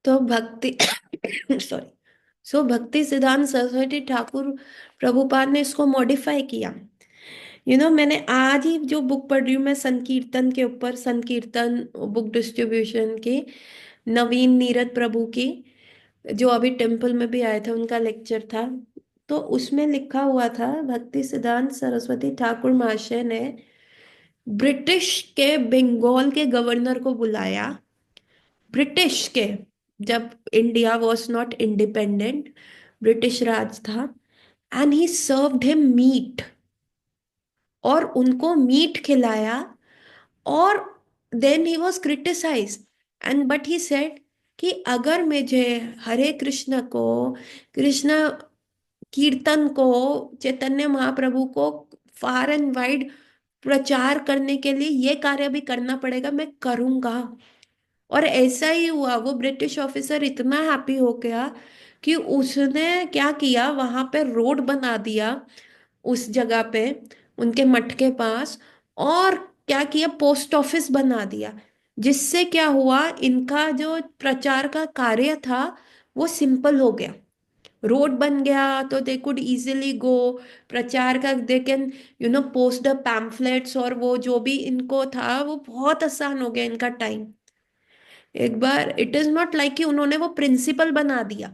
तो भक्ति सॉरी, सो भक्ति सिद्धांत सरस्वती ठाकुर प्रभुपाद ने इसको मॉडिफाई किया। मैंने आज ही जो बुक पढ़ रही हूँ मैं संकीर्तन के ऊपर, संकीर्तन बुक डिस्ट्रीब्यूशन की, नवीन नीरद प्रभु की, जो अभी टेम्पल में भी आए थे, उनका लेक्चर था। तो उसमें लिखा हुआ था, भक्ति सिद्धांत सरस्वती ठाकुर महाशय ने ब्रिटिश के बंगाल के गवर्नर को बुलाया, ब्रिटिश के, जब India was not independent, British Raj था, and he served him meat, और उनको मीट खिलाया। और then he was criticise, and but he said कि अगर मुझे हरे कृष्ण को, कृष्ण कीर्तन को, चैतन्य महाप्रभु को फार एंड वाइड प्रचार करने के लिए ये कार्य भी करना पड़ेगा, मैं करूंगा। और ऐसा ही हुआ, वो ब्रिटिश ऑफिसर इतना हैप्पी हो गया कि उसने क्या किया, वहां पे रोड बना दिया उस जगह पे, उनके मठ के पास। और क्या किया, पोस्ट ऑफिस बना दिया, जिससे क्या हुआ, इनका जो प्रचार का कार्य था वो सिंपल हो गया। रोड बन गया तो दे कुड इजीली गो, प्रचार का they can post the pamphlets, और वो जो भी इनको था वो बहुत आसान हो गया इनका टाइम। एक बार इट इज नॉट लाइक कि उन्होंने वो प्रिंसिपल बना दिया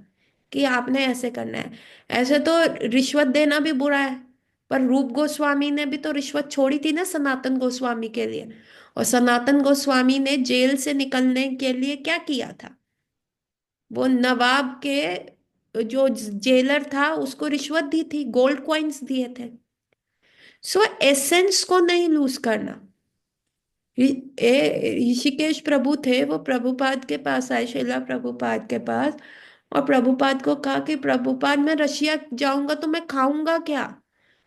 कि आपने ऐसे करना है। ऐसे तो रिश्वत देना भी बुरा है, पर रूप गोस्वामी ने भी तो रिश्वत छोड़ी थी ना सनातन गोस्वामी के लिए। और सनातन गोस्वामी ने जेल से निकलने के लिए क्या किया था, वो नवाब के जो जेलर था उसको रिश्वत दी थी, गोल्ड कॉइन्स दिए थे। सो एसेंस को नहीं लूज करना। ऋषिकेश प्रभु थे, वो प्रभुपाद के पास आए, शिला प्रभुपाद के पास, और प्रभुपाद को कहा कि प्रभुपाद मैं रशिया जाऊंगा तो मैं खाऊंगा क्या।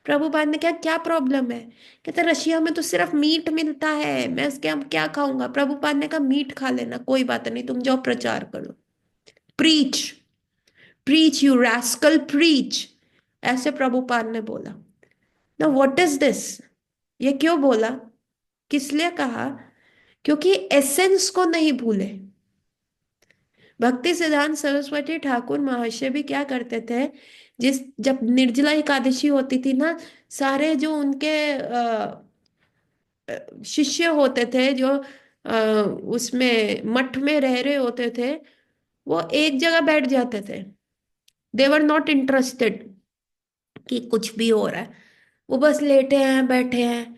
प्रभुपाद ने कहा क्या प्रॉब्लम है, कहते रशिया में तो सिर्फ मीट मिलता है, मैं इसके अब क्या खाऊंगा। प्रभुपाद ने कहा मीट खा लेना, कोई बात नहीं, तुम जाओ प्रचार करो, preach, preach you rascal preach, ऐसे प्रभुपाद ने बोला। ना व्हाट इज दिस, ये क्यों बोला, किस लिए कहा, क्योंकि एसेंस को नहीं भूले। भक्ति सिद्धांत सरस्वती ठाकुर महाशय भी क्या करते थे, जब निर्जला एकादशी होती थी ना, सारे जो उनके शिष्य होते थे, जो उसमें मठ में रह रहे होते थे, वो एक जगह बैठ जाते थे। दे वर नॉट इंटरेस्टेड कि कुछ भी हो रहा है, वो बस लेटे हैं बैठे हैं।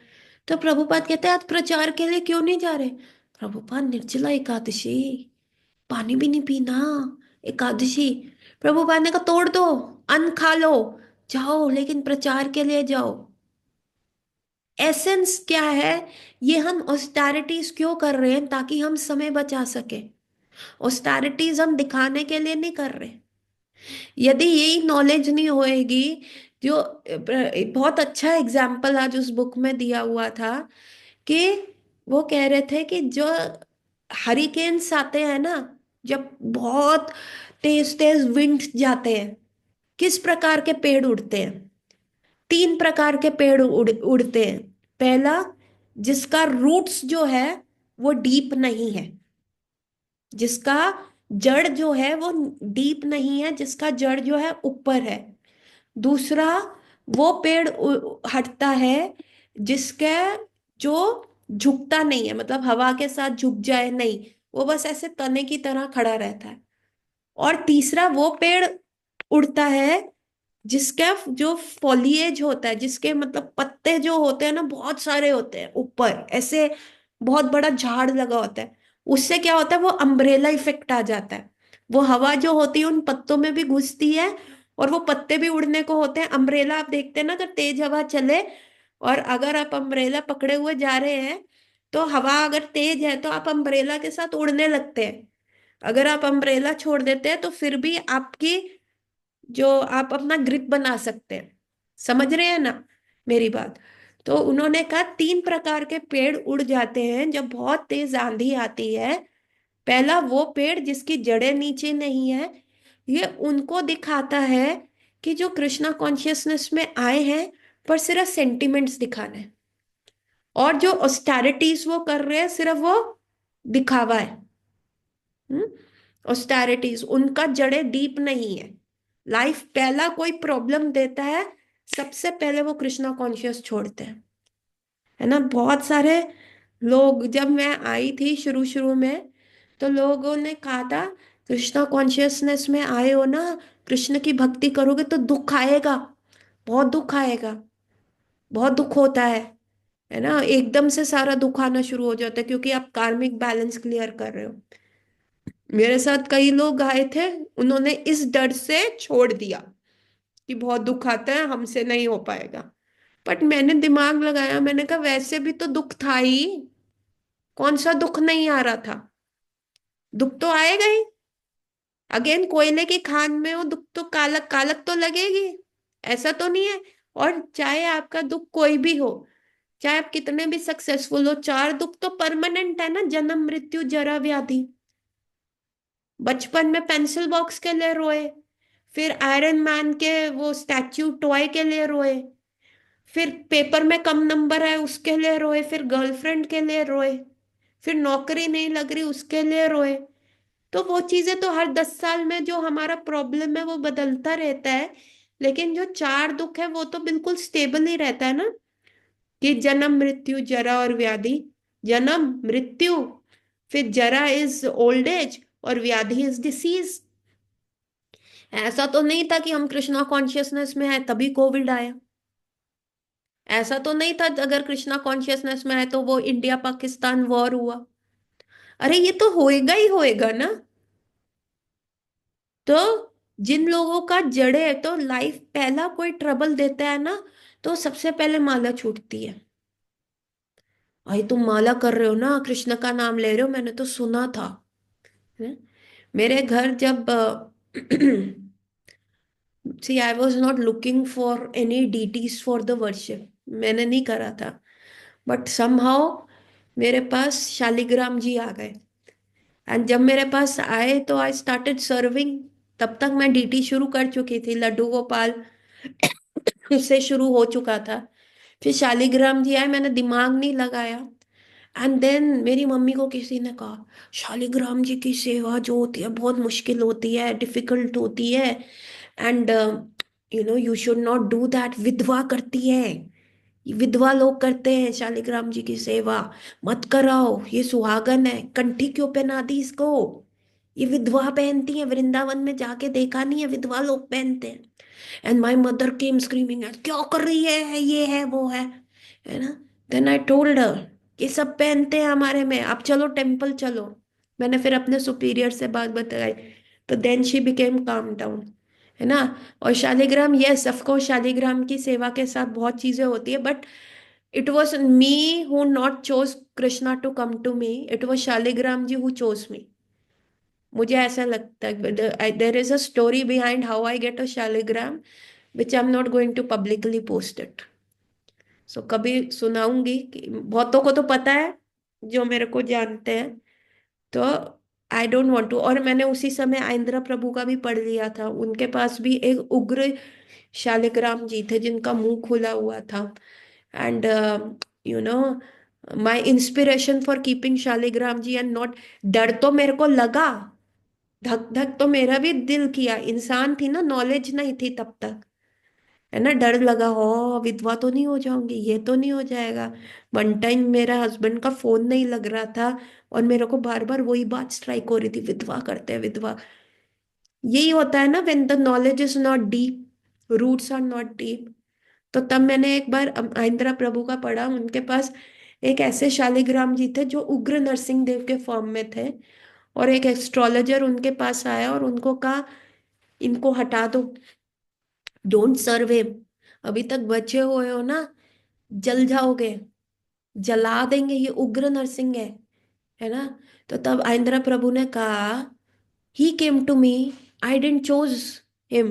तो प्रभुपाद कहते हैं आज प्रचार के लिए क्यों नहीं जा रहे। प्रभुपाद निर्जला एकादशी, पानी भी नहीं पीना, एकादशी। प्रभुपाद ने कहा तोड़ दो, अन्न खा लो, जाओ लेकिन प्रचार के लिए जाओ। एसेंस क्या है, ये हम ऑस्टैरिटीज क्यों कर रहे हैं, ताकि हम समय बचा सके। ऑस्टैरिटीज हम दिखाने के लिए नहीं कर रहे। यदि यही नॉलेज नहीं होएगी, जो बहुत अच्छा एग्जाम्पल आज उस बुक में दिया हुआ था, कि वो कह रहे थे कि जो हरिकेन्स आते हैं ना, जब बहुत तेज तेज विंड जाते हैं, किस प्रकार के पेड़ उड़ते हैं, तीन प्रकार के पेड़ उड़ते हैं। पहला, जिसका रूट्स जो है वो डीप नहीं है, जिसका जड़ जो है वो डीप नहीं है, जिसका जड़ जो है ऊपर है। दूसरा, वो पेड़ हटता है जिसका जो झुकता नहीं है, मतलब हवा के साथ झुक जाए नहीं, वो बस ऐसे तने की तरह खड़ा रहता है। और तीसरा, वो पेड़ उड़ता है जिसका जो फॉलिएज होता है, जिसके मतलब पत्ते जो होते हैं ना बहुत सारे होते हैं ऊपर, ऐसे बहुत बड़ा झाड़ लगा होता है। उससे क्या होता है, वो अम्ब्रेला इफेक्ट आ जाता है, वो हवा जो होती है उन पत्तों में भी घुसती है, और वो पत्ते भी उड़ने को होते हैं। अम्ब्रेला आप देखते हैं ना, अगर तेज हवा चले और अगर आप अम्ब्रेला पकड़े हुए जा रहे हैं, तो हवा अगर तेज है तो आप अम्ब्रेला के साथ उड़ने लगते हैं। अगर आप अम्ब्रेला छोड़ देते हैं तो फिर भी आपकी जो आप अपना ग्रिप बना सकते हैं। समझ रहे हैं ना मेरी बात। तो उन्होंने कहा तीन प्रकार के पेड़ उड़ जाते हैं जब बहुत तेज आंधी आती है। पहला, वो पेड़ जिसकी जड़ें नीचे नहीं है, ये उनको दिखाता है कि जो कृष्णा कॉन्शियसनेस में आए हैं, पर सिर्फ सेंटिमेंट्स दिखाना है, और जो ऑस्टेरिटीज वो कर रहे हैं सिर्फ वो दिखावा है। हम्म। ऑस्टेरिटीज, उनका जड़ें डीप नहीं है। लाइफ पहला कोई प्रॉब्लम देता है, सबसे पहले वो कृष्णा कॉन्शियस छोड़ते हैं, है ना। बहुत सारे लोग, जब मैं आई थी शुरू शुरू में, तो लोगों ने कहा था कृष्णा कॉन्शियसनेस में आए हो ना, कृष्ण की भक्ति करोगे तो दुख आएगा, बहुत दुख आएगा, बहुत दुख होता है ना। एकदम से सारा दुख आना शुरू हो जाता है क्योंकि आप कार्मिक बैलेंस क्लियर कर रहे हो। मेरे साथ कई लोग आए थे, उन्होंने इस डर से छोड़ दिया कि बहुत दुख आता है, हमसे नहीं हो पाएगा। बट मैंने दिमाग लगाया, मैंने कहा वैसे भी तो दुख था ही, कौन सा दुख नहीं आ रहा था, दुख तो आएगा ही। अगेन कोयले की खान में हो, दुख तो कालक कालक तो लगेगी, ऐसा तो नहीं है। और चाहे आपका दुख कोई भी हो, चाहे आप कितने भी सक्सेसफुल हो, चार दुख तो परमानेंट है ना, जन्म मृत्यु जरा व्याधि। बचपन में पेंसिल बॉक्स के लिए रोए, फिर आयरन मैन के वो स्टैच्यू टॉय के लिए रोए, फिर पेपर में कम नंबर है उसके लिए रोए, फिर गर्लफ्रेंड के लिए रोए, फिर नौकरी नहीं लग रही उसके लिए रोए। तो वो चीजें तो हर 10 साल में जो हमारा प्रॉब्लम है वो बदलता रहता है, लेकिन जो चार दुख है वो तो बिल्कुल स्टेबल ही रहता है ना, कि जन्म मृत्यु जरा और व्याधि। जन्म मृत्यु, फिर जरा इज ओल्ड एज, और व्याधि इज डिसीज। ऐसा तो नहीं था कि हम कृष्णा कॉन्शियसनेस में है तभी कोविड आया, ऐसा तो नहीं था अगर कृष्णा कॉन्शियसनेस में है तो वो इंडिया पाकिस्तान वॉर हुआ। अरे ये तो होएगा ही होएगा ना। तो जिन लोगों का जड़े है, तो लाइफ पहला कोई ट्रबल देता है ना, तो सबसे पहले माला छूटती है। भाई तुम माला कर रहे हो ना, कृष्ण का नाम ले रहे हो, मैंने तो सुना था, है? मेरे घर जब see I was not looking for any deities for the worship, मैंने नहीं करा था, बट समहाउ मेरे पास शालिग्राम जी आ गए। एंड जब मेरे पास आए तो आई स्टार्टेड सर्विंग। तब तक मैं डीटी शुरू कर चुकी थी, लड्डू गोपाल से शुरू हो चुका था। फिर शालिग्राम जी आए, मैंने दिमाग नहीं लगाया। एंड देन मेरी मम्मी को किसी ने कहा शालिग्राम जी की सेवा जो होती है बहुत मुश्किल होती है, डिफिकल्ट होती है, and you should not do that, विधवा करती है, ये विधवा लोग करते हैं शालिग्राम जी की सेवा, मत कराओ, ये सुहागन है, कंठी क्यों पहना दी इसको, ये विधवा पहनती है, वृंदावन में जाके देखा नहीं है, विधवा लोग पहनते हैं। And my mother came screaming, क्या कर रही है, ये है वो है ना। देन आई टोल्ड हर ये सब पहनते हैं हमारे में, आप चलो टेम्पल चलो। मैंने फिर अपने सुपीरियर से बात बताई, तो then she became calm down, है ना। और Shaligram, yes of course Shaligram की सेवा के साथ बहुत चीजें होती है, but it was me who not chose Krishna to come to me, it was Shaligram ji who chose me. मुझे ऐसा लगता है there is a story behind how I get a Shaligram, which I am not going to publicly post it. So कभी सुनाऊंगी, कि बहुतों को तो पता है जो मेरे को जानते हैं, तो आई डोंट वांट टू। और मैंने उसी समय आइंद्रा प्रभु का भी पढ़ लिया था, उनके पास भी एक उग्र शालिग्राम जी थे जिनका मुंह खुला हुआ था। And you know my inspiration for keeping Shaligram ji and not, डर तो मेरे को लगा, धक धक तो मेरा भी दिल किया, इंसान थी ना, नॉलेज नहीं थी तब तक, है ना। डर लगा हो विधवा तो नहीं हो जाऊंगी, ये तो नहीं हो जाएगा। वन टाइम मेरा हस्बैंड का फोन नहीं लग रहा था, और मेरे को बार बार वही बात स्ट्राइक हो रही थी, विधवा करते हैं विधवा। यही होता है ना, when the knowledge is not deep, roots are not deep. तो तब मैंने एक बार आइंद्रा प्रभु का पढ़ा, उनके पास एक ऐसे शालिग्राम जी थे जो उग्र नरसिंह देव के फॉर्म में थे, और एक एस्ट्रोलॉजर उनके पास आया और उनको कहा इनको हटा दो, डोंट सर्व हिम, अभी तक बचे हुए हो ना, जल जाओगे, जला देंगे, ये उग्र नरसिंह है ना। तो तब आइंद्रा प्रभु ने कहा he came to me, I didn't chose him,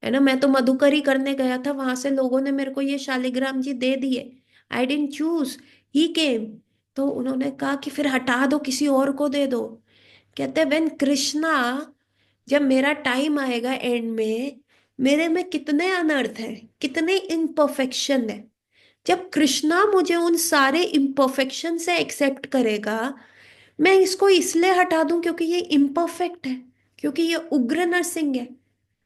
है ना। मैं तो मधुकरी करने गया था, वहां से लोगों ने मेरे को ये शालिग्राम जी दे दिए, आई डेंट चूज, ही केम। तो उन्होंने कहा कि फिर हटा दो, किसी और को दे दो। कहते वेन कृष्णा, जब मेरा टाइम आएगा एंड में, मेरे में कितने अनर्थ हैं, कितने इम्परफेक्शन है, जब कृष्णा मुझे उन सारे इम्परफेक्शन से एक्सेप्ट करेगा, मैं इसको इसलिए हटा दूं क्योंकि ये इम्परफेक्ट है, क्योंकि ये उग्र नरसिंह है।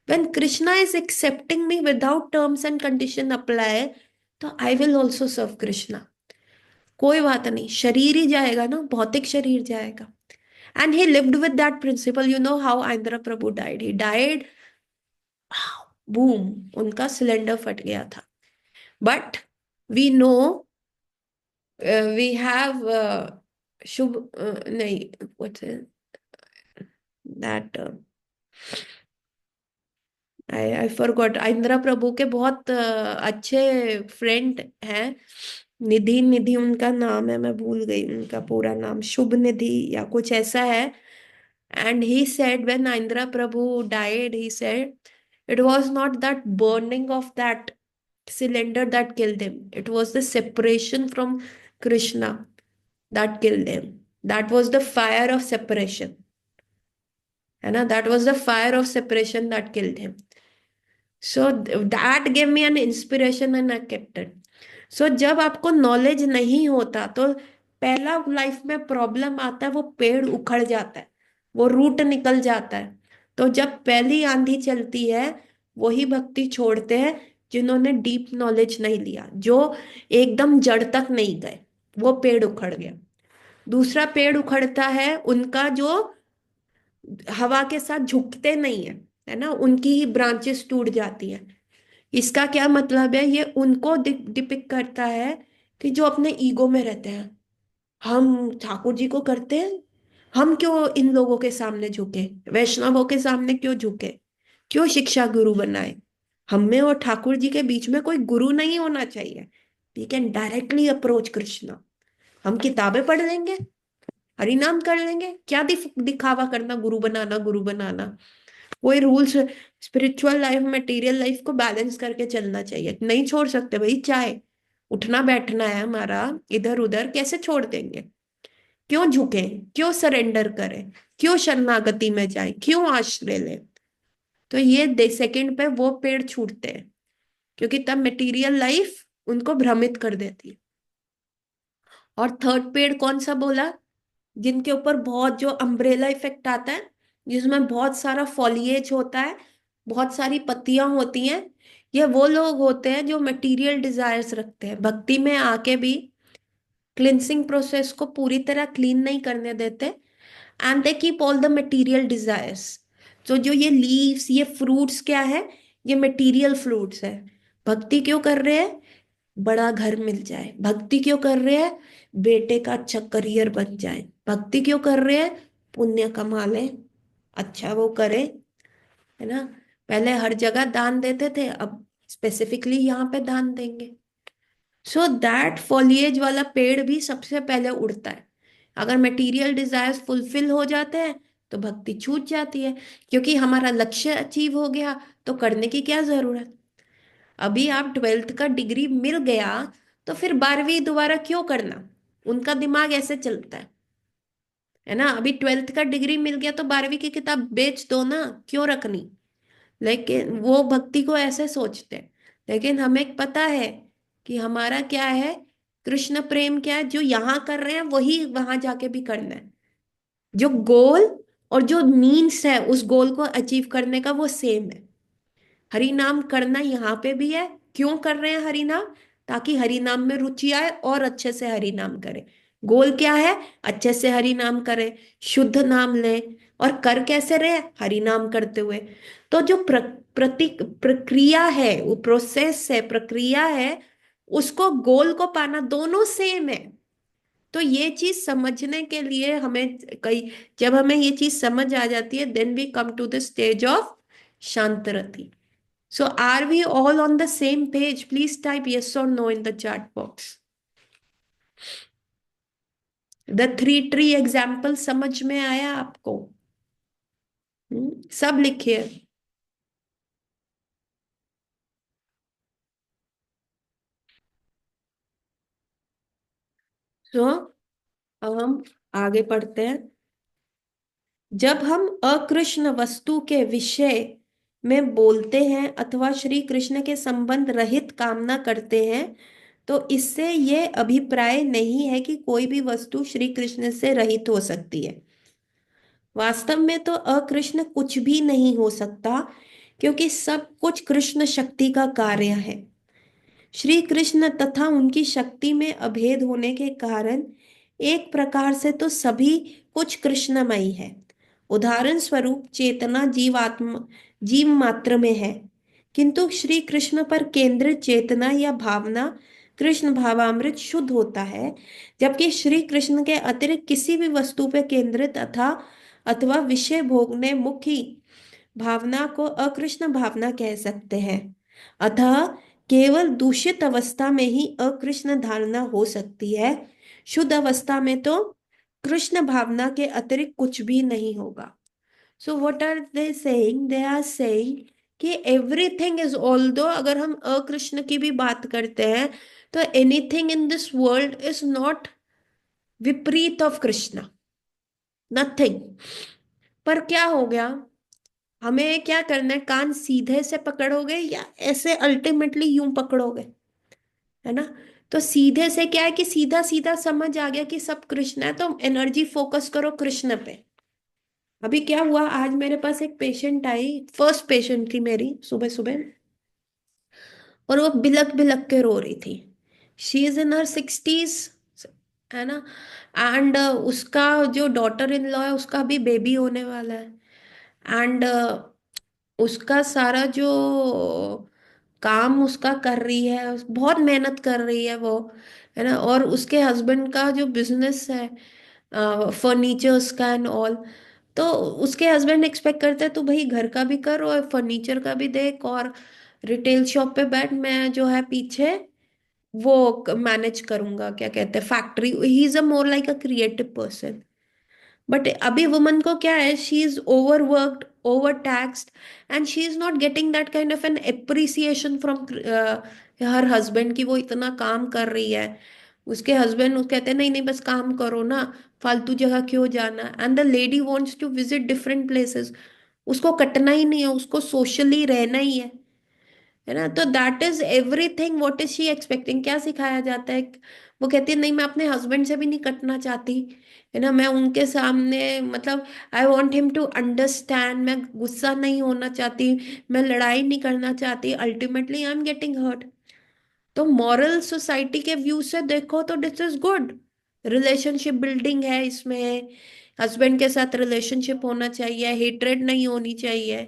When Krishna is accepting me without terms and condition apply, तो I will also serve Krishna. कोई बात नहीं, शरीर ही जाएगा ना, भौतिक शरीर जाएगा। And he lived with that principle. You know how Indra Prabhu died? He died, boom, उनका सिलेंडर फट गया था। But we know, we have शुभ, नहीं, what's it? That I forgot. Indira Prabhu के बहुत अच्छे फ्रेंड हैं। निधि, निधि उनका नाम है, मैं भूल गई उनका पूरा नाम, शुभ निधि या कुछ ऐसा है। And he said when Indira Prabhu died, he said it was not that burning of that cylinder that killed him, it was the separation from Krishna that killed him. That was the fire of separation, है ना, that was the fire of separation that killed him. So that give me an inspiration and I kept it. So जब आपको knowledge नहीं होता तो पहला life में problem आता है, वो पेड़ उखड़ जाता है, वो रूट निकल जाता है। तो जब पहली आंधी चलती है, वही भक्ति छोड़ते हैं जिन्होंने डीप नॉलेज नहीं लिया, जो एकदम जड़ तक नहीं गए, वो पेड़ उखड़ गया। दूसरा पेड़ उखड़ता है उनका जो हवा के साथ झुकते नहीं है, है ना, उनकी ही ब्रांचेस टूट जाती हैं। इसका क्या मतलब है? ये उनको डिपिक्ट करता है कि जो अपने ईगो में रहते हैं। हम ठाकुर जी को करते हैं, हम क्यों इन लोगों के सामने झुके, वैष्णवों के सामने क्यों झुके, क्यों शिक्षा गुरु बनाए? हम में और ठाकुर जी के बीच में कोई गुरु नहीं होना चाहिए। We can directly approach Krishna. हम किताबें पढ़ लेंगे, हरि नाम कर लेंगे, क्या दिखावा करना, गुरु बनाना, गुरु बनाना। कोई rules, spiritual life material life को बैलेंस करके चलना चाहिए। नहीं छोड़ सकते भाई, चाहे उठना बैठना है हमारा, इधर उधर कैसे छोड़ देंगे? क्यों झुके, क्यों सरेंडर करें, क्यों शरणागति में जाए, क्यों आश्रय ले? तो ये सेकंड पे वो पेड़ छूटते हैं, क्योंकि तब मटेरियल लाइफ उनको भ्रमित कर देती है। और थर्ड पेड़ कौन सा बोला? जिनके ऊपर बहुत जो अम्ब्रेला इफेक्ट आता है, जिसमें बहुत सारा फॉलिएज होता है, बहुत सारी पत्तियां होती हैं। ये वो लोग होते हैं जो मटेरियल डिजायर्स रखते हैं, भक्ति में आके भी क्लिनसिंग प्रोसेस को पूरी तरह क्लीन नहीं करने देते, and they keep all the material desires. तो जो ये लीव्स, ये फ्रूट्स क्या है? ये मटेरियल फ्रूट्स है। भक्ति क्यों कर रहे हैं? बड़ा घर मिल जाए। भक्ति क्यों कर रहे हैं? बेटे का अच्छा करियर बन जाए। भक्ति क्यों कर रहे हैं? पुण्य कमा ले, अच्छा वो करे, है ना। पहले हर जगह दान देते थे, अब स्पेसिफिकली यहाँ पे दान देंगे। सो दैट फॉलिएज वाला पेड़ भी सबसे पहले उड़ता है। अगर मटेरियल डिजायर्स फुलफिल हो जाते हैं तो भक्ति छूट जाती है, क्योंकि हमारा लक्ष्य अचीव हो गया, तो करने की क्या जरूरत? अभी आप 12th का डिग्री मिल गया, तो फिर 12वीं दोबारा क्यों करना? उनका दिमाग ऐसे चलता है ना। अभी 12th का डिग्री मिल गया तो 12वीं की किताब बेच दो ना, क्यों रखनी? लेकिन वो भक्ति को ऐसे सोचते हैं। लेकिन हमें पता है कि हमारा क्या है, कृष्ण प्रेम क्या है, जो यहाँ कर रहे हैं वही वहां जाके भी करना है। जो गोल और जो मीन्स है उस गोल को अचीव करने का, वो सेम है। हरि नाम करना यहाँ पे भी है। क्यों कर रहे हैं हरि नाम? ताकि हरि नाम में रुचि आए और अच्छे से हरि नाम करें। गोल क्या है? अच्छे से हरि नाम करें, शुद्ध नाम लें। और कर कैसे रहे? हरि नाम करते हुए। तो जो प्रक्रिया है, वो प्रोसेस है, प्रक्रिया है, उसको गोल को पाना दोनों सेम है। तो ये चीज समझने के लिए हमें कई, जब हमें ये चीज समझ आ जाती है, then we come to the stage of शांतरति। So are we all on the same page? Please type yes or no in the chat box. The three tree example समझ में आया आपको? सब लिखिए। तो अब हम आगे पढ़ते हैं। जब हम अकृष्ण वस्तु के विषय में बोलते हैं अथवा श्री कृष्ण के संबंध रहित कामना करते हैं, तो इससे ये अभिप्राय नहीं है कि कोई भी वस्तु श्री कृष्ण से रहित हो सकती है। वास्तव में तो अकृष्ण कुछ भी नहीं हो सकता, क्योंकि सब कुछ कृष्ण शक्ति का कार्य है। श्री कृष्ण तथा उनकी शक्ति में अभेद होने के कारण एक प्रकार से तो सभी कुछ कृष्णमयी है। उदाहरण स्वरूप चेतना जीव मात्र में है, किंतु श्री कृष्ण पर केंद्रित चेतना या भावना कृष्ण भावामृत शुद्ध होता है, जबकि श्री कृष्ण के अतिरिक्त किसी भी वस्तु पर केंद्रित अथवा विषय भोगने मुखी भावना को अकृष्ण भावना कह सकते हैं। अतः केवल दूषित अवस्था में ही अकृष्ण धारणा हो सकती है। शुद्ध अवस्था में तो कृष्ण भावना के अतिरिक्त कुछ भी नहीं होगा। So what are they saying? They are saying कि एवरीथिंग इज, ऑल्दो अगर हम अकृष्ण की भी बात करते हैं, तो anything in this world is not विपरीत ऑफ कृष्ण, नथिंग। पर क्या हो गया, हमें क्या करना है? कान सीधे से पकड़ोगे या ऐसे अल्टीमेटली यूं पकड़ोगे, है ना? तो सीधे से क्या है कि सीधा सीधा समझ आ गया कि सब कृष्ण है, तो एनर्जी फोकस करो कृष्ण पे। अभी क्या हुआ, आज मेरे पास एक पेशेंट आई, फर्स्ट पेशेंट थी मेरी, सुबह सुबह, और वो बिलक बिलक के रो रही थी। She is in her sixties, है ना? एंड उसका जो डॉटर इन लॉ है, उसका भी बेबी होने वाला है। एंड उसका सारा जो काम उसका कर रही है, बहुत मेहनत कर रही है वो, है ना? और उसके हस्बैंड का जो बिजनेस है फर्नीचर्स का एंड ऑल, तो उसके हस्बैंड एक्सपेक्ट करते हैं तो भाई घर का भी कर और फर्नीचर का भी देख, और रिटेल शॉप पे बैठ, मैं जो है पीछे वो मैनेज करूंगा, क्या कहते हैं, factory. He is a more like a creative person. But अभी वुमन को क्या है, she is overworked, over taxed, and she is not getting that kind of an appreciation from her husband की वो इतना काम कर रही है। उसके हस्बैंड कहते हैं नहीं नहीं बस काम करो ना, फालतू जगह क्यों जाना। And the lady wants to visit different places, उसको कटना ही नहीं है, उसको सोशली रहना ही है ना? तो that is everything. What is she expecting? क्या सिखाया जाता है? वो कहती है नहीं मैं अपने हस्बैंड से भी नहीं कटना चाहती, है ना? मैं उनके सामने मतलब I want him to understand, मैं गुस्सा नहीं होना चाहती, मैं लड़ाई नहीं करना चाहती, ultimately I am getting hurt. तो मॉरल सोसाइटी के व्यू से देखो तो this is good, relationship building है इसमें, हस्बैंड के साथ रिलेशनशिप होना चाहिए, हेट्रेड नहीं होनी चाहिए।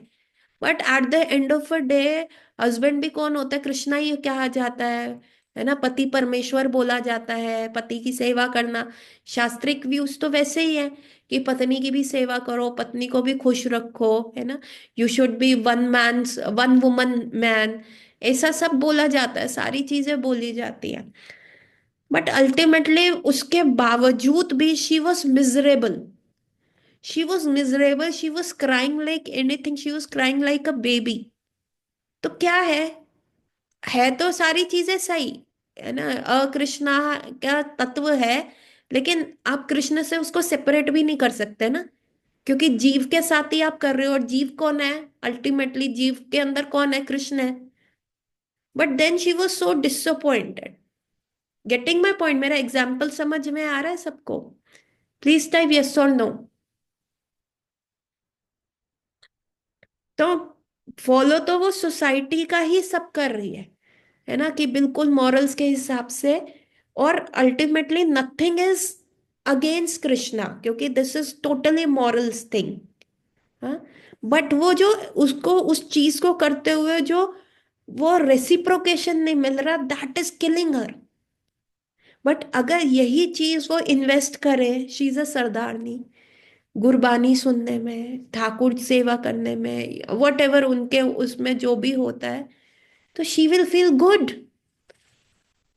But at the end of a day husband भी कौन होता है? कृष्णा ही कहा जाता है ना? पति परमेश्वर बोला जाता है, पति की सेवा करना। शास्त्रिक व्यूज तो वैसे ही है कि पत्नी की भी सेवा करो, पत्नी को भी खुश रखो, है ना? You should be one woman man, ऐसा सब बोला जाता है, सारी चीजें बोली जाती है। बट अल्टीमेटली उसके बावजूद भी she was miserable, she was crying like anything, she was crying like a baby. तो क्या है तो सारी चीजें सही, है ना? अकृष्णा का तत्व है, लेकिन आप कृष्ण से उसको सेपरेट भी नहीं कर सकते ना, क्योंकि जीव के साथ ही आप कर रहे हो, और जीव कौन है? अल्टीमेटली जीव के अंदर कौन है? कृष्ण है। But then she was so disappointed. Getting my point? मेरा एग्जाम्पल समझ में आ रहा है सबको? प्लीज टाइप यस और नो। तो फॉलो तो वो सोसाइटी का ही सब कर रही है ना, कि बिल्कुल मॉरल्स के हिसाब से, और ultimately nothing is against Krishna, क्योंकि this is totally morals thing. हाँ, बट वो जो उसको उस चीज को करते हुए जो वो रेसिप्रोकेशन नहीं मिल रहा, that is killing her. But अगर यही चीज वो इन्वेस्ट करे, शी इज अ सरदारनी, गुरबानी सुनने में, ठाकुर सेवा करने में, वट एवर उनके उसमें जो भी होता है, तो शी विल फील गुड।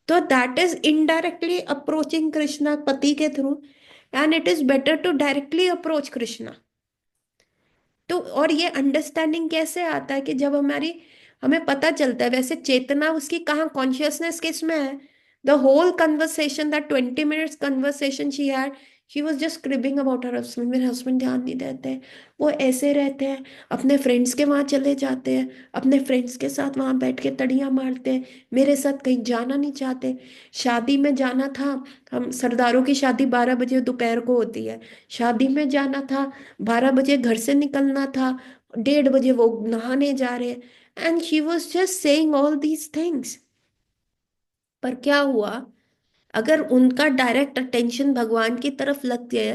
तो that is indirectly approaching Krishna पति के through, and it is better to directly approach Krishna. तो और ये अंडरस्टैंडिंग कैसे आता है कि जब हमें पता चलता है, वैसे चेतना उसकी कहाँ, कॉन्शियसनेस किस में है? The whole conversation, that 20 minutes conversation she had, she was just cribbing about her husband, मेरे हस्बैंड ध्यान नहीं देते हैं, वो ऐसे रहते हैं, अपने फ्रेंड्स के वहाँ चले जाते हैं, अपने फ्रेंड्स के साथ वहाँ बैठ के तड़ियाँ मारते हैं, मेरे साथ कहीं जाना नहीं चाहते। शादी में जाना था, हम सरदारों की शादी 12 बजे दोपहर को होती है, शादी में जाना था, 12 बजे घर से निकलना था, 1:30 बजे वो नहाने जा रहे हैं। And she was just saying all these things. पर क्या हुआ, अगर उनका डायरेक्ट अटेंशन भगवान की तरफ लग गया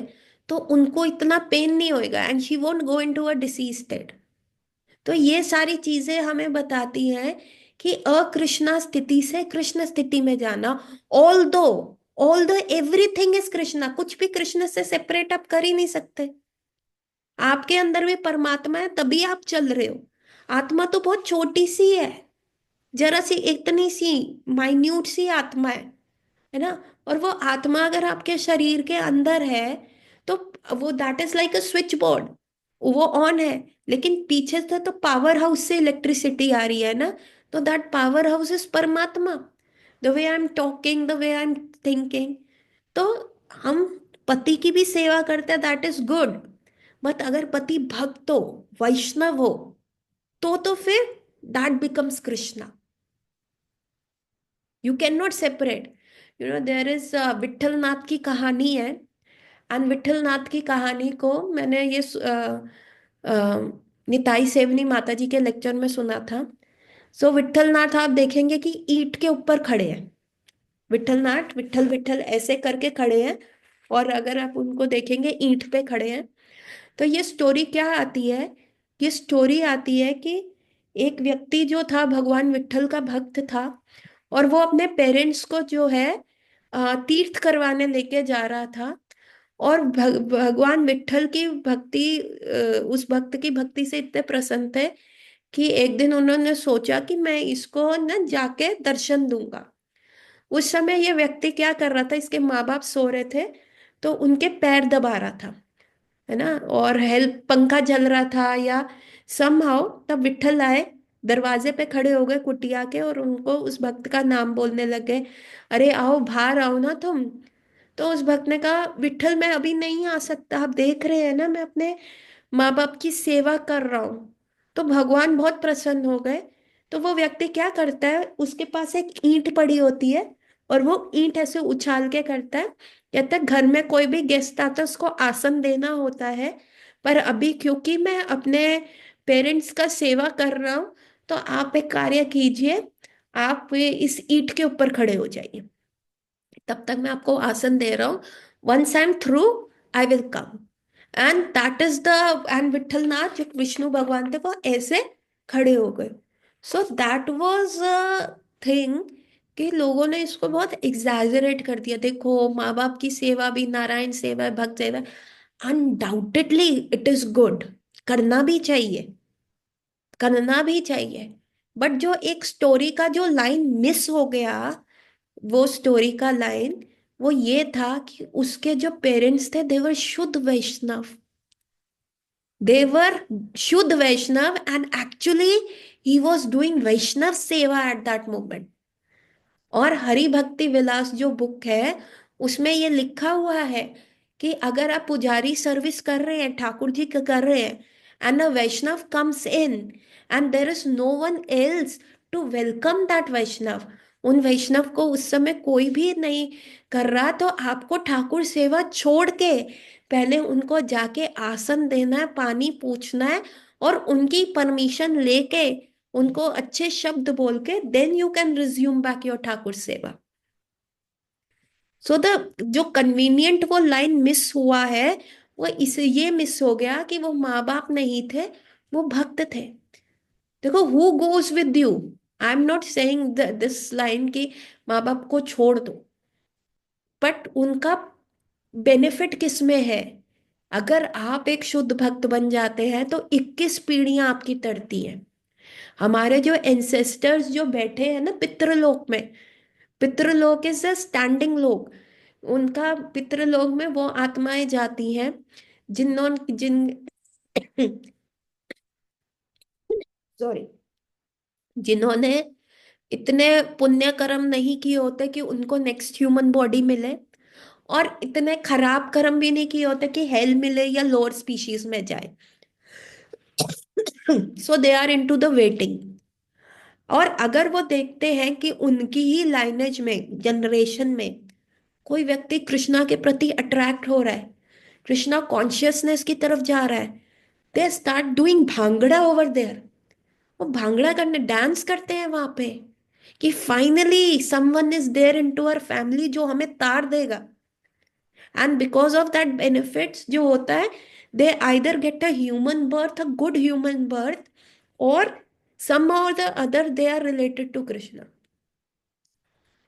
तो उनको इतना पेन नहीं होएगा, and she won't go into a disease state. तो ये सारी चीजें हमें बताती हैं कि अकृष्णा स्थिति से कृष्ण स्थिति में जाना। ऑल दो एवरीथिंग इज कृष्णा, कुछ भी कृष्ण से सेपरेट आप कर ही नहीं सकते। आपके अंदर भी परमात्मा है, तभी आप चल रहे हो। आत्मा तो बहुत छोटी सी है, जरा सी, इतनी सी माइन्यूट सी आत्मा है ना। और वो आत्मा अगर आपके शरीर के अंदर है तो वो that is like a switch board, वो ऑन है, लेकिन पीछे से तो पावर हाउस से इलेक्ट्रिसिटी आ रही है ना। तो दैट पावर हाउस इज परमात्मा। The way I am talking, the way I am thinking. तो हम पति की भी सेवा करते हैं, दैट इज गुड। बट अगर पति भक्त हो, वैष्णव हो, तो फिर that becomes Krishna. You can not separate. There is Vitthalnath की कहानी है। एंड विट्ठल नाथ की कहानी को मैंने ये निताई सेवनी माता जी के लेक्चर में सुना था। सो विट्ठल नाथ आप देखेंगे कि ईंट के ऊपर खड़े हैं। विट्ठल नाथ विट्ठल विट्ठल ऐसे करके खड़े हैं, और अगर आप उनको देखेंगे ईंट पे खड़े हैं। तो ये स्टोरी क्या आती है, ये स्टोरी आती है कि एक व्यक्ति जो था भगवान विट्ठल का भक्त था, और वो अपने पेरेंट्स को जो है तीर्थ करवाने लेके जा रहा था। और भगवान विट्ठल की भक्ति, उस भक्त की भक्ति से इतने प्रसन्न थे कि एक दिन उन्होंने सोचा कि मैं इसको न जाके दर्शन दूंगा। उस समय ये व्यक्ति क्या कर रहा था, इसके माँ बाप सो रहे थे, तो उनके पैर दबा रहा था, है ना, और हेल्प पंखा चल रहा था या समहाउ। तब विट्ठल आए, दरवाजे पे खड़े हो गए कुटिया के, और उनको उस भक्त का नाम बोलने लगे, अरे आओ बाहर आओ ना तुम। तो उस भक्त ने कहा, विट्ठल मैं अभी नहीं आ सकता, आप देख रहे हैं ना मैं अपने माँ बाप की सेवा कर रहा हूँ। तो भगवान बहुत प्रसन्न हो गए। तो वो व्यक्ति क्या करता है, उसके पास एक ईंट पड़ी होती है, और वो ईंट ऐसे उछाल के करता है, कहता है घर में कोई भी गेस्ट आता है उसको आसन देना होता है, पर अभी क्योंकि मैं अपने पेरेंट्स का सेवा कर रहा हूँ, तो आप एक कार्य कीजिए, आप इस ईंट के ऊपर खड़े हो जाइए, तब तक मैं आपको आसन दे रहा हूँ, once I am through I will come. And that is the, and Vitthalnath जो विष्णु भगवान थे वो ऐसे खड़े हो गए। So that was a thing कि लोगों ने इसको बहुत एग्जैजरेट कर दिया, देखो माँ बाप की सेवा भी नारायण सेवा है, भक्त सेवा है। अनडाउटेडली इट इज गुड, करना भी चाहिए, करना भी चाहिए। बट जो एक स्टोरी का जो लाइन मिस हो गया, वो स्टोरी का लाइन वो ये था कि उसके जो पेरेंट्स थे देवर शुद्ध वैष्णव, देवर शुद्ध Vaishnav, and actually he was doing Vaishnav सेवा एट दैट मोमेंट। और हरि भक्ति विलास जो बुक है उसमें ये लिखा हुआ है कि अगर आप पुजारी सर्विस कर रहे हैं, ठाकुर जी का कर रहे हैं, and a Vaishnav comes in and there is no one else to welcome that Vaishnav, उन वैष्णव को उस समय कोई भी नहीं कर रहा, तो आपको ठाकुर सेवा छोड़ के पहले उनको जाके आसन देना है, पानी पूछना है, और उनकी परमिशन लेके उनको अच्छे शब्द बोल के then you can resume back your Thakur सेवा। सो द जो कन्वीनियंट वो लाइन मिस हुआ है, वो इसे ये मिस हो गया कि वो माँ बाप नहीं थे, वो भक्त थे। देखो who goes with you, I am not saying this line की माँ बाप को छोड़ दो, बट उनका बेनिफिट किस में है। अगर आप एक शुद्ध भक्त बन जाते हैं तो 21 पीढ़ियां आपकी तरती हैं। हमारे जो एंसेस्टर्स जो बैठे हैं ना पितृलोक में, पितृलोक इज अ स्टैंडिंग लोक, उनका पितृलोक में वो आत्माएं जाती हैं जिन्होंने जिन सॉरी, जिन्होंने इतने पुण्य कर्म नहीं किए होते कि उनको नेक्स्ट ह्यूमन बॉडी मिले, और इतने खराब कर्म भी नहीं किए होते कि हेल मिले या लोअर स्पीशीज में जाए। So they are into the waiting. और अगर वो देखते हैं कि उनकी ही लाइनेज में, जनरेशन में कोई व्यक्ति कृष्णा के प्रति अट्रैक्ट हो रहा है, कृष्णा कॉन्शियसनेस की तरफ जा रहा है, they start doing bhangra over there. वो भांगड़ा करने, डांस करते हैं वहां पे, कि finally someone is there into our family जो हमें तार देगा। And because of that benefits जो होता है, they either get a human birth, a good human birth, और सम और the other they are related to Krishna.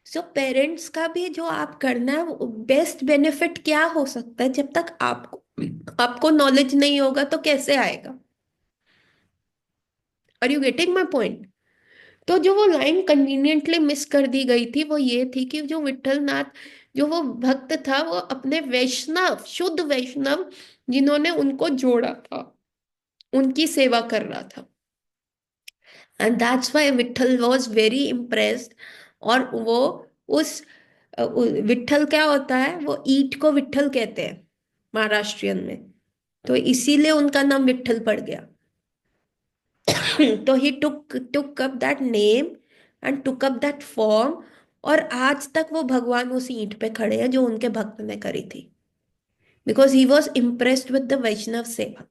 So parents का भी जो आप करना है, बेस्ट बेनिफिट क्या हो सकता है, जब तक आपको आपको नॉलेज नहीं होगा तो कैसे आएगा। Are you getting my point? तो जो वो लाइन कन्वीनियंटली मिस कर दी गई थी वो ये थी कि जो विठल नाथ, जो वो भक्त था, वो अपने वैष्णव, शुद्ध वैष्णव जिन्होंने उनको जोड़ा था, उनकी सेवा कर रहा था। And that's why Vitthal was very impressed. और वो उस विठल क्या होता है, वो ईट को विठल कहते हैं महाराष्ट्रियन में, तो इसीलिए उनका नाम विठल पड़ गया। तो he took up that name and took up that form. और आज तक वो भगवान उस ईंट पे खड़े हैं जो उनके भक्त ने करी थी, because he was impressed with the Vaishnav सेवा।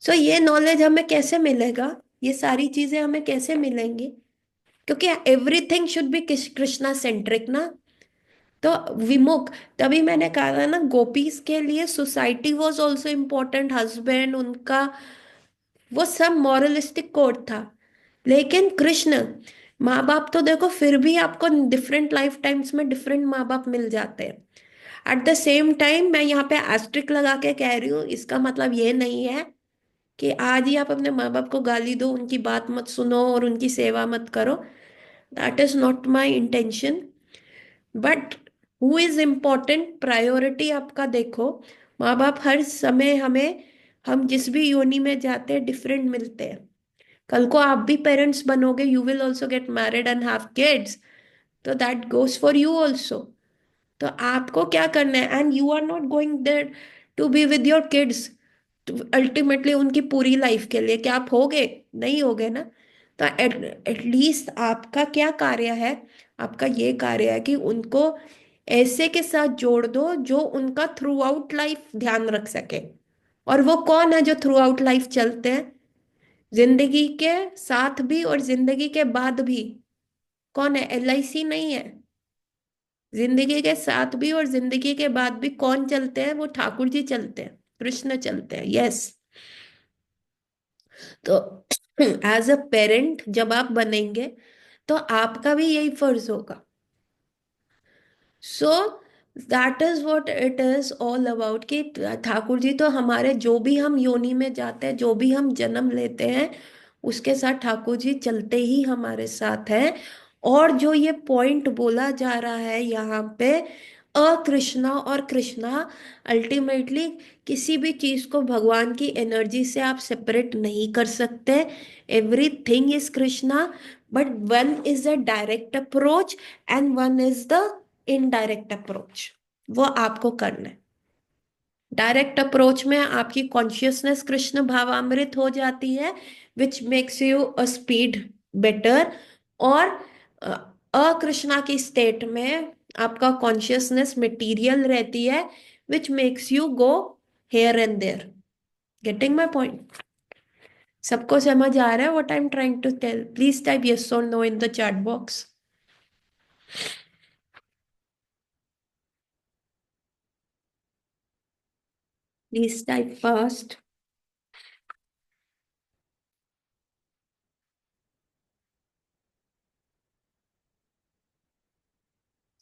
सो ये नॉलेज हमें कैसे मिलेगा, ये सारी चीजें हमें कैसे मिलेंगी, क्योंकि everything should be Krishna centric ना। तो विमुख, तभी मैंने कहा था ना, गोपीज के लिए society was also important, husband उनका, वो सब मॉरलिस्टिक कोड था। लेकिन कृष्ण, माँ बाप तो देखो फिर भी आपको डिफरेंट लाइफ टाइम्स में डिफरेंट माँ बाप मिल जाते हैं। एट द सेम टाइम मैं यहाँ पे एस्ट्रिक लगा के कह रही हूँ, इसका मतलब ये नहीं है कि आज ही आप अपने माँ बाप को गाली दो, उनकी बात मत सुनो और उनकी सेवा मत करो। That is not my intention. But who is important, priority आपका देखो। माँ बाप हर समय हमें, हम जिस भी योनि में जाते हैं डिफरेंट मिलते हैं। कल को आप भी पेरेंट्स बनोगे, you will also get married and have kids, तो that goes for you also. तो आपको क्या करना है, and you are not going there to be with your kids ultimately उनकी पूरी लाइफ के लिए, क्या आप होगे? नहीं होगे ना। तो एटलीस्ट आपका क्या कार्य है, आपका ये कार्य है कि उनको ऐसे के साथ जोड़ दो जो उनका थ्रू आउट लाइफ ध्यान रख सके। और वो कौन है जो थ्रू आउट लाइफ चलते हैं, जिंदगी के साथ भी और जिंदगी के बाद भी? कौन है? एलआईसी नहीं है। जिंदगी के साथ भी और जिंदगी के बाद भी कौन चलते हैं? वो ठाकुर जी चलते हैं, कृष्ण चलते हैं। यस। तो एज अ पेरेंट जब आप बनेंगे तो आपका भी यही फर्ज होगा। So that is what it is all about, कि ठाकुर जी तो हमारे, जो भी हम योनि में जाते हैं, जो भी हम जन्म लेते हैं, उसके साथ ठाकुर जी चलते ही हमारे साथ हैं। और जो ये पॉइंट बोला जा रहा है यहाँ पे, अकृष्णा और कृष्णा, अल्टीमेटली किसी भी चीज को भगवान की एनर्जी से आप सेपरेट नहीं कर सकते। Everything is Krishna, but one is a direct approach and one is the indirect approach. वो आपको करना है। डायरेक्ट अप्रोच में आपकी कॉन्शियसनेस कृष्ण भावामृत हो जाती है, which makes you a speed better. और अकृष्णा की स्टेट में आपका कॉन्शियसनेस मटेरियल रहती है, which makes you go here and there. Getting my point? सबको समझ आ रहा है what I am trying to tell? Please type yes और no in the chat box. Please type fast.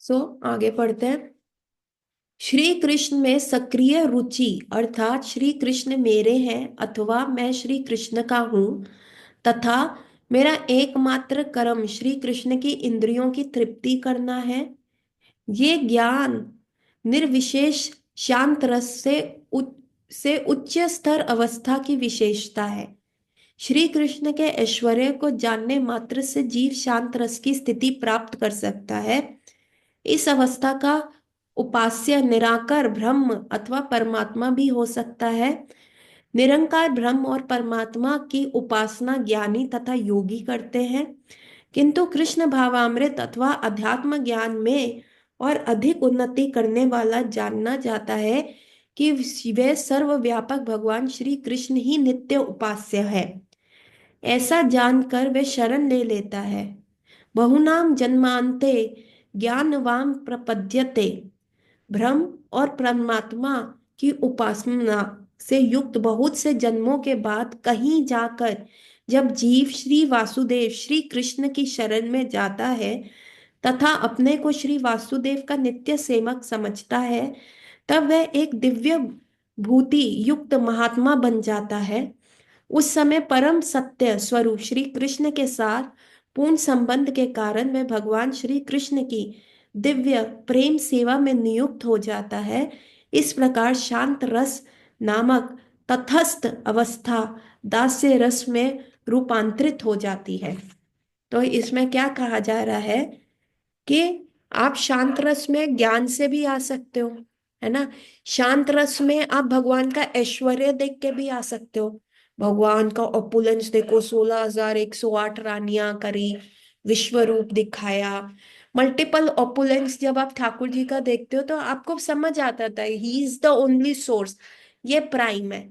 So आगे पढ़ते हैं। श्री कृष्ण में सक्रिय रुचि, अर्थात श्री कृष्ण मेरे हैं अथवा मैं श्री कृष्ण का हूँ, तथा मेरा एकमात्र कर्म श्री कृष्ण की इंद्रियों की तृप्ति करना है, ये ज्ञान निर्विशेष शांत रस से उच्च स्तर अवस्था की विशेषता है। श्री कृष्ण के ऐश्वर्य को जानने मात्र से जीव शांत रस की स्थिति प्राप्त कर सकता है। इस अवस्था का उपास्य निराकार ब्रह्म अथवा परमात्मा भी हो सकता है। निरंकार ब्रह्म और परमात्मा की उपासना ज्ञानी तथा योगी करते हैं, किंतु कृष्ण भावामृत अथवा अध्यात्म ज्ञान में और अधिक उन्नति करने वाला जानना जाता है कि वे सर्वव्यापक भगवान श्री कृष्ण ही नित्य उपास्य है। ऐसा जानकर वे शरण ले लेता है। बहुनाम जन्मांते ज्ञानवाम प्रपद्यते। ब्रह्म और परमात्मा की उपासना से युक्त बहुत से जन्मों के बाद कहीं जाकर जब जीव श्री वासुदेव श्री कृष्ण की शरण में जाता है तथा अपने को श्री वासुदेव का नित्य सेवक समझता है, तब वह एक दिव्य भूति युक्त महात्मा बन जाता है। उस समय परम सत्य स्वरूप श्री कृष्ण के साथ पूर्ण संबंध के कारण वह भगवान श्री कृष्ण की दिव्य प्रेम सेवा में नियुक्त हो जाता है। इस प्रकार शांत रस नामक तटस्थ अवस्था दास्य रस में रूपांतरित हो जाती है। तो इसमें क्या कहा जा रहा है कि आप शांत रस में ज्ञान से भी आ सकते हो, है ना। शांत रस में आप भगवान का ऐश्वर्य देख के भी आ सकते हो। भगवान का ऑपुलेंस देखो, 16,108 रानियां करी, विश्व रूप दिखाया, मल्टीपल ऑपुलेंस। जब आप ठाकुर जी का देखते हो तो आपको समझ आता था he is the only source, ये प्राइम है।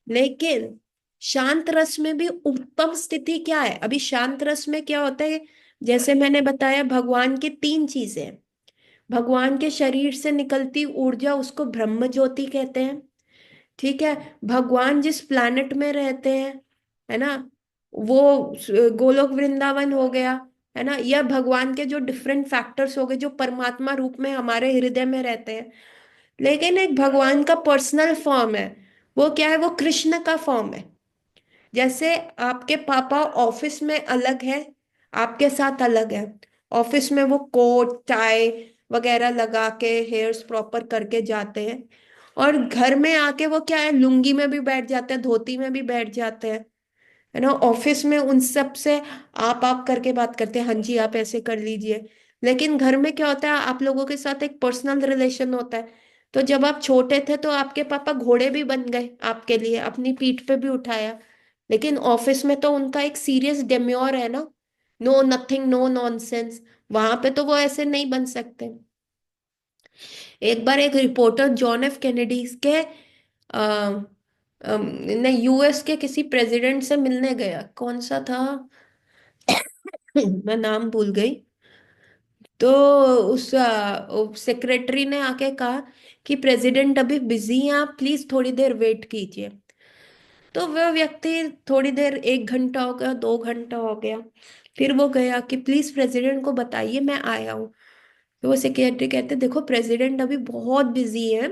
लेकिन शांत रस में भी उत्तम स्थिति क्या है? अभी शांत रस में क्या होता है, जैसे मैंने बताया भगवान की तीन चीजें हैं। भगवान के शरीर से निकलती ऊर्जा उसको ब्रह्म ज्योति कहते हैं, ठीक है। भगवान जिस प्लैनेट में रहते हैं, है ना, वो गोलोक वृंदावन हो गया, है ना, या भगवान के जो डिफरेंट फैक्टर्स हो गए जो परमात्मा रूप में हमारे हृदय में रहते हैं। लेकिन एक भगवान का पर्सनल फॉर्म है, वो क्या है? वो कृष्ण का फॉर्म है। जैसे आपके पापा ऑफिस में अलग है, आपके साथ अलग है। ऑफिस में वो कोट टाई वगैरह लगा के हेयर्स प्रॉपर करके जाते हैं, और घर में आके वो क्या है, लुंगी में भी बैठ जाते हैं, धोती में भी बैठ जाते हैं, है ना। ऑफिस में उन सब से आप करके बात करते हैं, हाँ जी आप ऐसे कर लीजिए। लेकिन घर में क्या होता है, आप लोगों के साथ एक पर्सनल रिलेशन होता है। तो जब आप छोटे थे तो आपके पापा घोड़े भी बन गए आपके लिए, अपनी पीठ पे भी उठाया। लेकिन ऑफिस में तो उनका एक सीरियस डेम्योर है ना, नो नथिंग नो नॉनसेंस। वहां पे तो वो ऐसे नहीं बन सकते। एक बार एक रिपोर्टर जॉन एफ कैनेडी के ने यूएस के किसी प्रेसिडेंट से मिलने गया, कौन सा था मैं नाम भूल गई। तो उस सेक्रेटरी ने आके कहा कि प्रेसिडेंट अभी बिजी हैं, आप प्लीज थोड़ी देर वेट कीजिए। तो वह व्यक्ति थोड़ी देर, 1 घंटा हो गया, 2 घंटा हो गया, फिर वो गया कि प्लीज प्रेसिडेंट को बताइए मैं आया हूँ। तो वो सेक्रेटरी कहते देखो प्रेसिडेंट अभी बहुत बिजी है,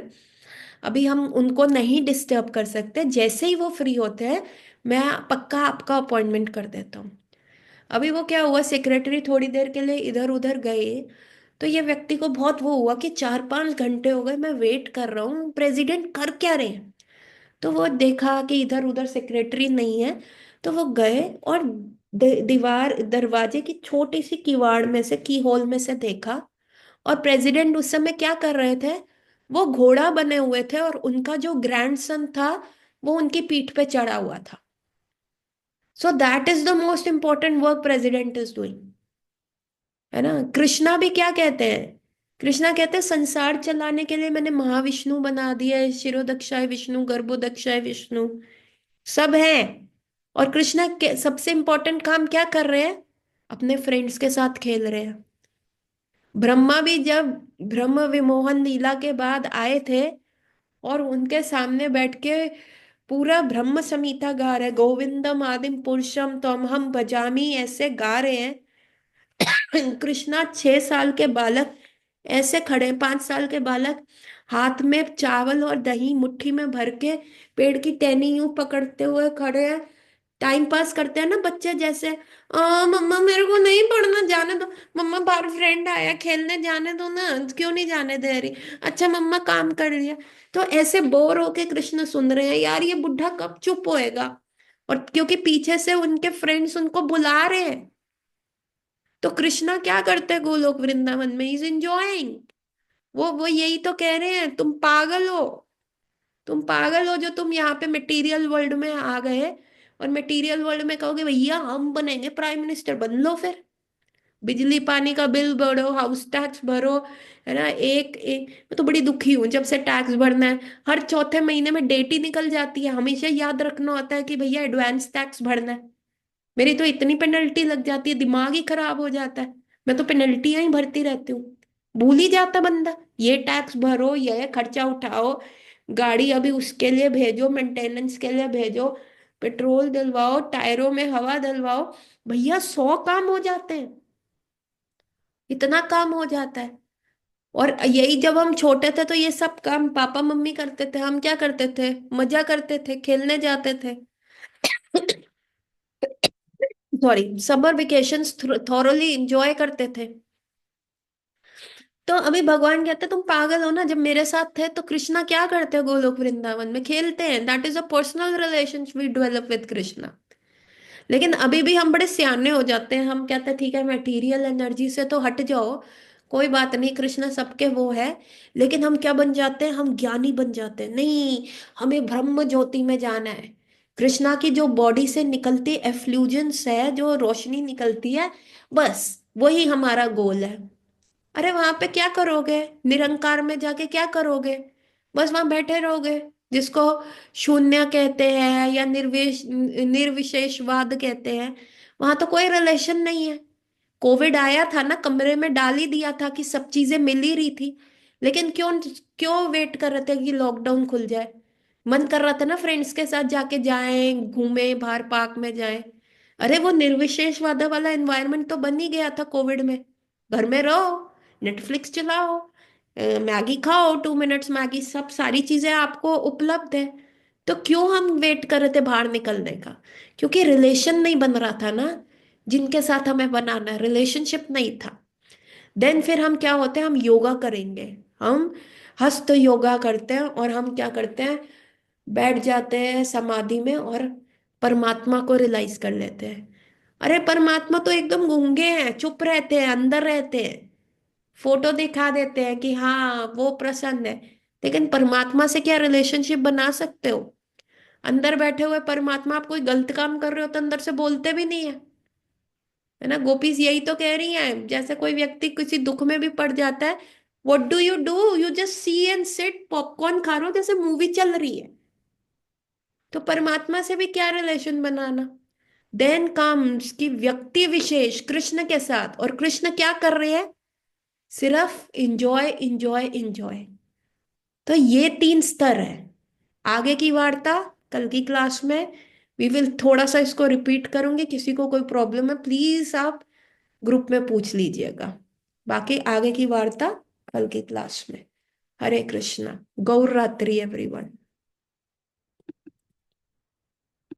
अभी हम उनको नहीं डिस्टर्ब कर सकते, जैसे ही वो फ्री होते हैं मैं पक्का आपका अपॉइंटमेंट कर देता हूँ। अभी वो क्या हुआ, सेक्रेटरी थोड़ी देर के लिए इधर उधर गए, तो ये व्यक्ति को बहुत वो हुआ कि 4-5 घंटे हो गए मैं वेट कर रहा हूँ, प्रेसिडेंट कर क्या रहे हैं। तो वो देखा कि इधर उधर सेक्रेटरी नहीं है, तो वो गए और दीवार दरवाजे की छोटी सी किवाड़ में से, की होल में से देखा, और प्रेसिडेंट उस समय क्या कर रहे थे, वो घोड़ा बने हुए थे और उनका जो ग्रैंडसन था वो उनकी पीठ पे चढ़ा हुआ था। So that is the most important work president is doing, है ना। कृष्णा भी क्या कहते हैं, कृष्णा कहते हैं संसार चलाने के लिए मैंने महाविष्णु बना दिया है, शिरोदक्षाय विष्णु गर्भोदक्षाय विष्णु सब है। और कृष्णा के सबसे इंपॉर्टेंट काम क्या कर रहे हैं, अपने फ्रेंड्स के साथ खेल रहे हैं। ब्रह्मा भी जब ब्रह्म विमोहन लीला के बाद आए थे और उनके सामने बैठ के पूरा ब्रह्म संहिता गा रहे, गोविंदम आदिम पुरुषम त्वमहम भजामि ऐसे गा रहे हैं। कृष्णा 6 साल के बालक ऐसे खड़े, 5 साल के बालक हाथ में चावल और दही मुट्ठी में भर के पेड़ की टहनी यूं पकड़ते हुए खड़े हैं। टाइम पास करते हैं ना बच्चे जैसे, मम्मा मेरे को नहीं पढ़ना, जाने दो। मम्मा बाहर फ्रेंड आया खेलने, जाने दो ना, क्यों नहीं जाने दे रही? अच्छा मम्मा काम कर लिया। तो ऐसे बोर होके कृष्ण सुन रहे हैं, यार ये बुढ़ा कब चुप होएगा। और क्योंकि पीछे से उनके फ्रेंड्स उनको बुला रहे हैं, तो कृष्णा क्या करते हैं गोलोक वृंदावन में, इज एंजॉयिंग। वो यही तो कह रहे हैं, तुम पागल हो। तुम पागल हो जो तुम यहाँ पे मटेरियल वर्ल्ड में आ गए, और मटेरियल वर्ल्ड में कहोगे भैया हम बनेंगे प्राइम मिनिस्टर, बन लो फिर। बिजली पानी का बिल भरो, हाउस टैक्स भरो, है ना। एक एक मैं तो बड़ी दुखी हूँ जब से टैक्स भरना है, हर चौथे महीने में डेट ही निकल जाती है, हमेशा याद रखना होता है कि भैया एडवांस टैक्स भरना है। मेरी तो इतनी पेनल्टी लग जाती है, दिमाग ही खराब हो जाता है। मैं तो पेनल्टियां ही भरती रहती हूँ, भूल ही जाता बंदा। ये टैक्स भरो, ये खर्चा उठाओ, गाड़ी अभी उसके लिए भेजो, मेंटेनेंस के लिए भेजो, पेट्रोल डलवाओ, टायरों में हवा डलवाओ। भैया 100 काम हो जाते हैं, इतना काम हो जाता है। और यही जब हम छोटे थे तो ये सब काम पापा मम्मी करते थे, हम क्या करते थे, मजा करते थे, खेलने जाते थे। Sorry, summer vacations thoroughly enjoy करते थे। तो अभी भगवान कहते तुम पागल हो ना, जब मेरे साथ थे तो कृष्णा क्या करते हो, गोलोक वृंदावन में खेलते हैं, that is a personal relationship we develop with Krishna. लेकिन अभी भी हम बड़े सियाने हो जाते हैं, हम कहते हैं ठीक है मटेरियल एनर्जी से तो हट जाओ, कोई बात नहीं, कृष्ण सबके वो है। लेकिन हम क्या बन जाते हैं, हम ज्ञानी बन जाते हैं, नहीं, हमें ब्रह्म ज्योति में जाना है। कृष्णा की जो बॉडी से निकलती एफ्लूजेंस है, जो रोशनी निकलती है, बस वही हमारा गोल है। अरे वहां पे क्या करोगे, निरंकार में जाके क्या करोगे, बस वहां बैठे रहोगे, जिसको शून्य कहते हैं या निर्विशेषवाद कहते हैं। वहां तो कोई रिलेशन नहीं है। कोविड आया था ना, कमरे में डाल ही दिया था कि सब चीजें मिल ही रही थी, लेकिन क्यों, क्यों वेट कर रहे थे कि लॉकडाउन खुल जाए। मन कर रहा था ना फ्रेंड्स के साथ जाके जाएं, घूमें, बाहर पार्क में जाएं। अरे वो निर्विशेषवाद वाला एनवायरनमेंट तो बन ही गया था कोविड में। घर में रहो, नेटफ्लिक्स चलाओ, मैगी खाओ, 2 मिनट्स मैगी, सब सारी चीजें आपको उपलब्ध है। तो क्यों हम वेट कर रहे थे बाहर निकलने का, क्योंकि रिलेशन नहीं बन रहा था ना, जिनके साथ हमें बनाना है, रिलेशनशिप नहीं था। देन फिर हम क्या होते हैं, हम योगा करेंगे, हम हस्त योगा करते हैं, और हम क्या करते हैं, बैठ जाते हैं समाधि में और परमात्मा को रियलाइज कर लेते हैं। अरे परमात्मा तो एकदम गूंगे हैं, चुप रहते हैं, अंदर रहते हैं, फोटो दिखा देते हैं कि हाँ वो प्रसन्न है, लेकिन परमात्मा से क्या रिलेशनशिप बना सकते हो। अंदर बैठे हुए परमात्मा, आप कोई गलत काम कर रहे हो तो अंदर से बोलते भी नहीं है, है ना। गोपीज यही तो कह रही हैं, जैसे कोई व्यक्ति किसी दुख में भी पड़ जाता है, what do, you just see and sit, popcorn खा रहे हो जैसे मूवी चल रही है। तो परमात्मा से भी क्या रिलेशन बनाना। देन कम्स कि व्यक्ति विशेष कृष्ण के साथ, और कृष्ण क्या कर रहे हैं, सिर्फ इंजॉय इंजॉय इंजॉय। तो ये 3 स्तर है। आगे की वार्ता कल की क्लास में वी विल थोड़ा सा इसको रिपीट करूंगी, किसी को कोई प्रॉब्लम है प्लीज आप ग्रुप में पूछ लीजिएगा। बाकी आगे की वार्ता कल की क्लास में। हरे कृष्णा, गौर रात्रि एवरीवन।